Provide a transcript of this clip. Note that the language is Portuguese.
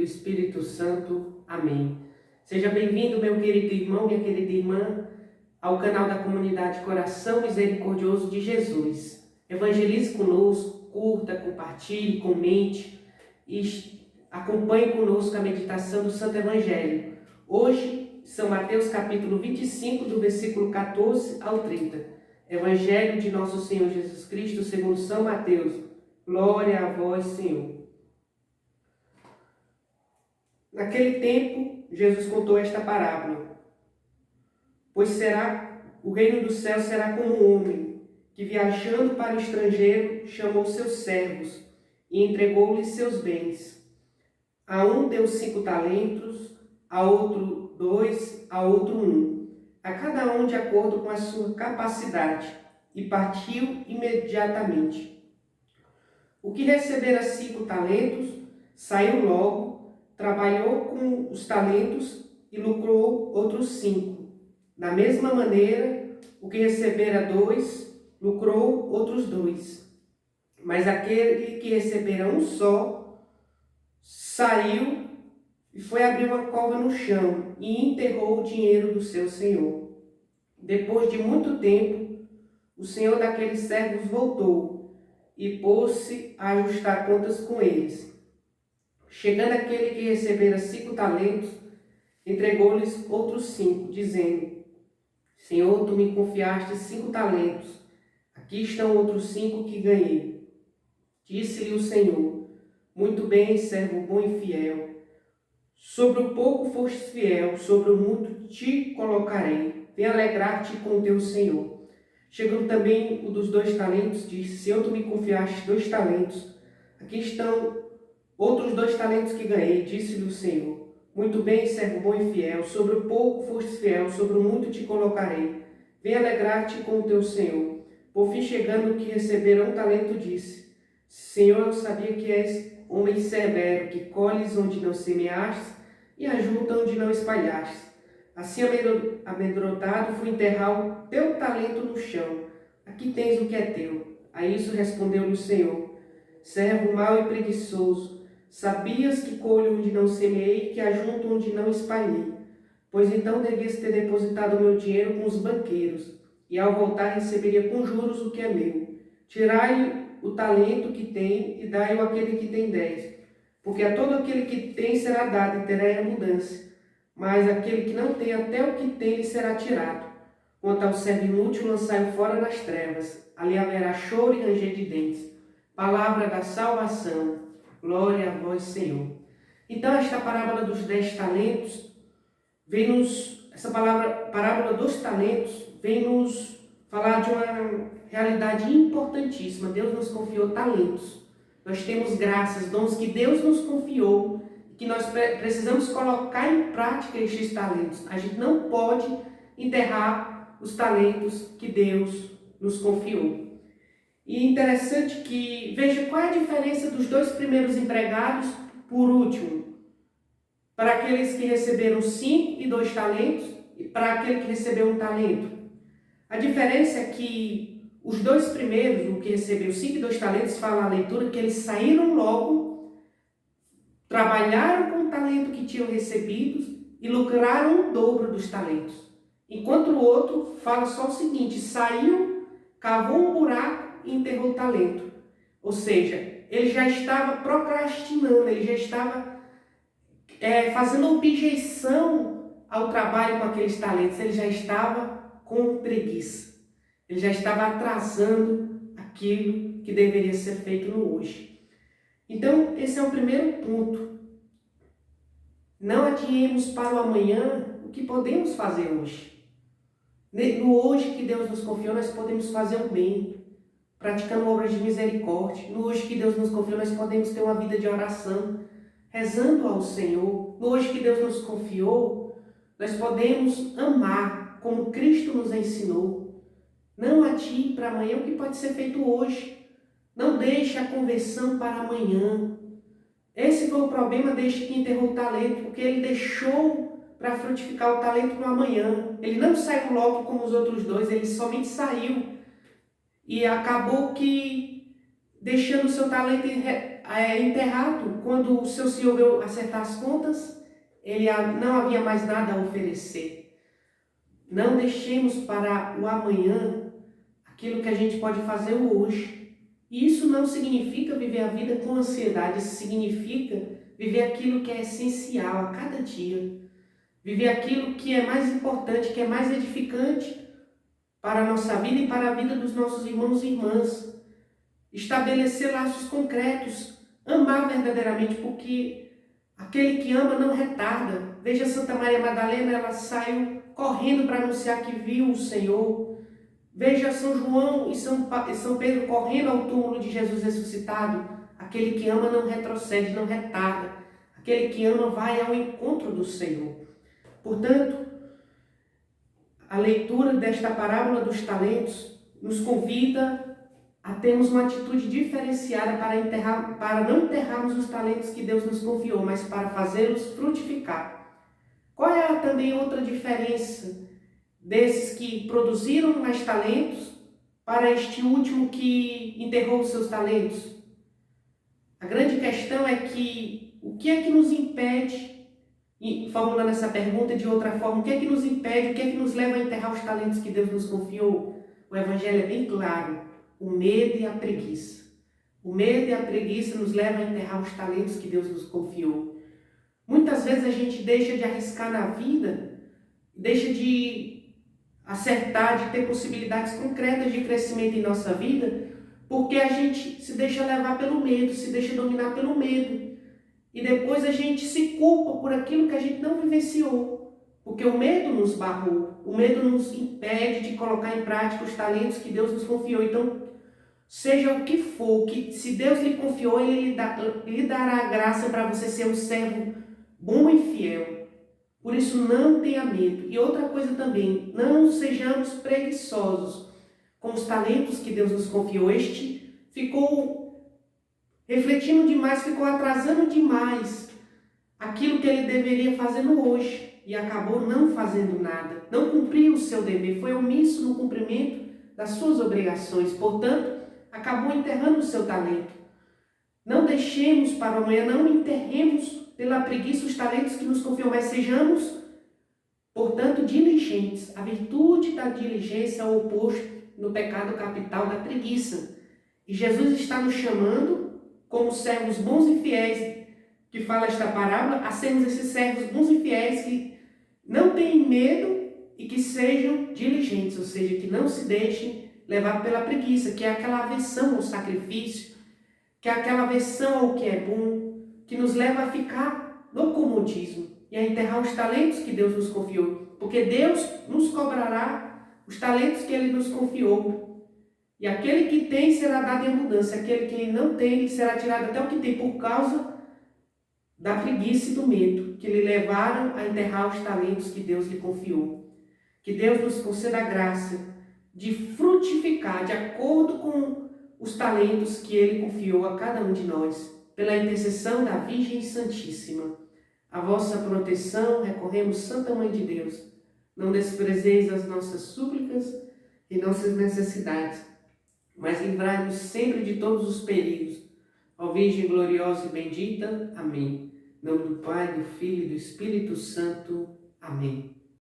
Espírito Santo. Amém. Seja bem-vindo, meu querido irmão, minha querida irmã, ao canal da comunidade Coração Misericordioso de Jesus. Evangelize conosco, curta, compartilhe, comente e acompanhe conosco a meditação do Santo Evangelho. Hoje, São Mateus capítulo 25, do versículo 14 ao 30. Evangelho de nosso Senhor Jesus Cristo segundo São Mateus. Glória a vós, Senhor. Naquele tempo, Jesus contou esta parábola. Pois o reino dos céus será como um homem que, viajando para o estrangeiro, chamou seus servos e entregou-lhes seus bens. A um deu 5 talentos, a outro 2, a outro 1, a cada um de acordo com a sua capacidade, e partiu imediatamente. O que recebera 5 talentos saiu logo, trabalhou com os talentos e lucrou outros 5. Da mesma maneira, o que recebera 2, lucrou outros 2. Mas aquele que recebera um só, saiu e foi abrir uma cova no chão e enterrou o dinheiro do seu senhor. Depois de muito tempo, o senhor daqueles servos voltou e pôs-se a ajustar contas com eles. Chegando aquele que recebera 5 talentos, entregou-lhes outros 5, dizendo: Senhor, tu me confiaste 5 talentos, aqui estão outros 5 que ganhei. Disse-lhe o Senhor: muito bem, servo bom e fiel. Sobre o pouco fostes fiel, sobre o muito te colocarei. Vem alegrar-te com o teu Senhor. Chegando também o dos 2 talentos, disse: Senhor, tu me confiaste 2 talentos, aqui estão outros 2 talentos que ganhei. Disse-lhe o Senhor: muito bem, servo bom e fiel, sobre o pouco fostes fiel, sobre o muito te colocarei. Vem alegrar-te com o teu Senhor. Por fim, chegando o que recebera 1 talento, disse: Senhor, eu sabia que és homem severo, que colhes onde não semeastes e ajunta onde não espalhastes. Assim, amedrontado, fui enterrar o teu talento no chão. Aqui tens o que é teu. A isso respondeu-lhe o Senhor: servo mau e preguiçoso, sabias que colho onde não semeei e que ajunto onde não espalhei. Pois então devias ter depositado o meu dinheiro com os banqueiros, e ao voltar receberia com juros o que é meu. Tirai-lhe o talento que tem e dai-o àquele que tem 10. Porque a todo aquele que tem será dado e terá em abundância. Mas aquele que não tem, até o que tem lhe será tirado. Quanto ao servo inútil, lançai-o fora nas trevas. Ali haverá choro e ranger de dentes. Palavra da salvação. Glória a vós, Senhor. Então, esta parábola dos 10 talentos, essa parábola dos talentos, vem nos falar de uma realidade importantíssima. Deus nos confiou talentos. Nós temos graças, dons que Deus nos confiou, que nós precisamos colocar em prática estes talentos. A gente não pode enterrar os talentos que Deus nos confiou. E interessante que, veja qual é a diferença dos 2 primeiros empregados por último. Para aqueles que receberam 5 e 2 talentos, e para aquele que recebeu 1 talento. A diferença é que os 2 primeiros, o que recebeu 5 e 2 talentos, fala a leitura que eles saíram logo, trabalharam com o talento que tinham recebido e lucraram o dobro dos talentos. Enquanto o outro fala só o seguinte: saiu, cavou um buraco e enterrou o talento. Ou seja, ele já estava procrastinando, ele já estava fazendo objeção ao trabalho com aqueles talentos, ele já estava com preguiça, ele já estava atrasando aquilo que deveria ser feito no hoje. Então, esse é o primeiro ponto. Não adiemos para o amanhã o que podemos fazer hoje. No hoje que Deus nos confiou, nós podemos fazer o bem, praticando obras de misericórdia. No hoje que Deus nos confiou, nós podemos ter uma vida de oração, rezando ao Senhor. No hoje que Deus nos confiou, nós podemos amar como Cristo nos ensinou. Não adie para amanhã o que pode ser feito hoje. Não deixe a conversão para amanhã. Esse foi o problema deste que enterrou o talento, porque ele deixou para frutificar o talento no amanhã. Ele não saiu logo como os outros 2, ele somente saiu. E acabou que deixando o seu talento enterrado. Quando o seu senhor veio acertar as contas, ele não havia mais nada a oferecer. Não deixemos para o amanhã aquilo que a gente pode fazer hoje. E isso não significa viver a vida com ansiedade, isso significa viver aquilo que é essencial a cada dia. Viver aquilo que é mais importante, que é mais edificante para a nossa vida e para a vida dos nossos irmãos e irmãs. Estabelecer laços concretos, amar verdadeiramente, porque aquele que ama não retarda. Veja Santa Maria Madalena, ela saiu correndo para anunciar que viu o Senhor. Veja São João e São Pedro correndo ao túmulo de Jesus ressuscitado. Aquele que ama não retrocede, não retarda. Aquele que ama vai ao encontro do Senhor. Portanto, a leitura desta parábola dos talentos nos convida a termos uma atitude diferenciada para não enterrarmos os talentos que Deus nos confiou, mas para fazê-los frutificar. Qual é também outra diferença desses que produziram mais talentos para este último que enterrou os seus talentos? A grande questão é que o que é que nos impede, e formulando essa pergunta de outra forma, o que é que nos impede, o que é que nos leva a enterrar os talentos que Deus nos confiou? O Evangelho é bem claro: o medo e a preguiça. O medo e a preguiça nos levam a enterrar os talentos que Deus nos confiou. Muitas vezes a gente deixa de arriscar na vida, deixa de acertar, de ter possibilidades concretas de crescimento em nossa vida, porque a gente se deixa levar pelo medo, se deixa dominar pelo medo. E depois a gente se culpa por aquilo que a gente não vivenciou, porque o medo nos barrou, o medo nos impede de colocar em prática os talentos que Deus nos confiou. Então, seja o que for, que se Deus lhe confiou, Ele lhe dará a graça para você ser um servo bom e fiel. Por isso, não tenha medo. E outra coisa também, não sejamos preguiçosos com os talentos que Deus nos confiou. Este ficou refletindo demais, ficou atrasando demais aquilo que ele deveria fazer no hoje e acabou não fazendo nada, não cumpriu o seu dever, foi omisso no cumprimento das suas obrigações, portanto, acabou enterrando o seu talento. Não deixemos para amanhã, não enterremos pela preguiça os talentos que nos confiam, mas sejamos, portanto, diligentes. A virtude da diligência é o oposto no pecado capital da preguiça. E Jesus está nos chamando, como servos bons e fiéis, que fala esta parábola, a sermos esses servos bons e fiéis que não têm medo e que sejam diligentes, ou seja, que não se deixem levar pela preguiça, que é aquela aversão ao sacrifício, que é aquela aversão ao que é bom, que nos leva a ficar no comodismo e a enterrar os talentos que Deus nos confiou, porque Deus nos cobrará os talentos que Ele nos confiou. E aquele que tem será dado em abundância, aquele que não tem será tirado até o que tem, por causa da preguiça e do medo que lhe levaram a enterrar os talentos que Deus lhe confiou. Que Deus nos conceda a graça de frutificar de acordo com os talentos que Ele confiou a cada um de nós, pela intercessão da Virgem Santíssima. A vossa proteção recorremos, Santa Mãe de Deus. Não desprezeis as nossas súplicas e nossas necessidades, mas livrai-nos sempre de todos os perigos. Ó Virgem gloriosa e bendita. Amém. Em nome do Pai, do Filho e do Espírito Santo. Amém.